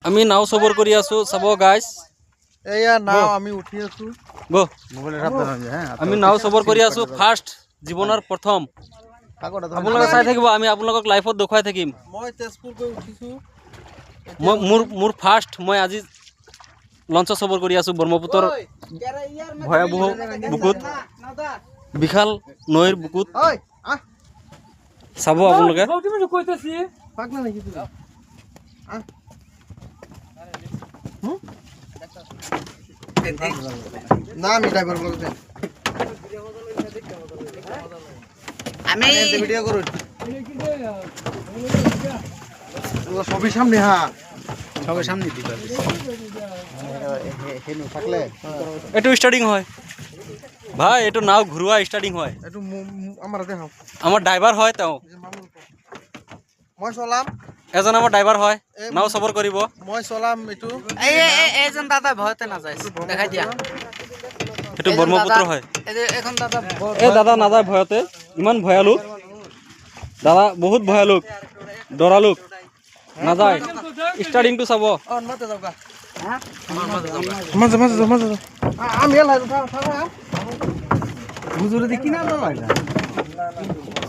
আমি নাও সবর করি আছো চাব গাইস এয়া নাও আমি উঠি আছো গো মোবাইল সাবধান হৈ যায় আমি নাও সবর করি আছো ফার্স্ট জীবনৰ প্ৰথম আপোনালোকে চাই থাকিব আমি আপোনালোকক লাইফত দেখুৱাই থাকিম মই তেজপুৰ গৈ উঠিছো মই মোৰ ফাৰ্স্ট মই আজি লঞ্চ সবৰ কৰি আছো ব্ৰহ্মপুত্ৰৰ ভয়াবহ বুকুত বিশাল নৈৰ বুকুত ঐ আহ চাব আপোনালোকে পাগলা নেকি তুই আহ না আমি ড্রাইভার বলতে আমি ভিডিও করুন সবই সামনে হ্যাঁ সবই সামনে দিবা হেনু থাকলে এটো স্টার্টিং হয় ভাই এটো নাও ঘুরুয়া স্টার্টিং হয় এটো আমার দেখাও আমার ড্রাইভার হয় তাও মই চলাম এজন আমার ড্রাইভার হয় নাও সবর করিব মই চলাম এটো এইজন দাদা ভয়তে না যায় দেখাই দিয়া এটো ব্রহ্মপুত্র হয় এখন দাদা এ দাদা না যায় ভয়তে ইমান ভয়ালুক দাদা বহুত ভয়ালুক ডরালুক না যায় স্টার্টিং টু চাব মাতে যাওগা মাঝে আমি এলাই থাক হুজুরে দেখি না না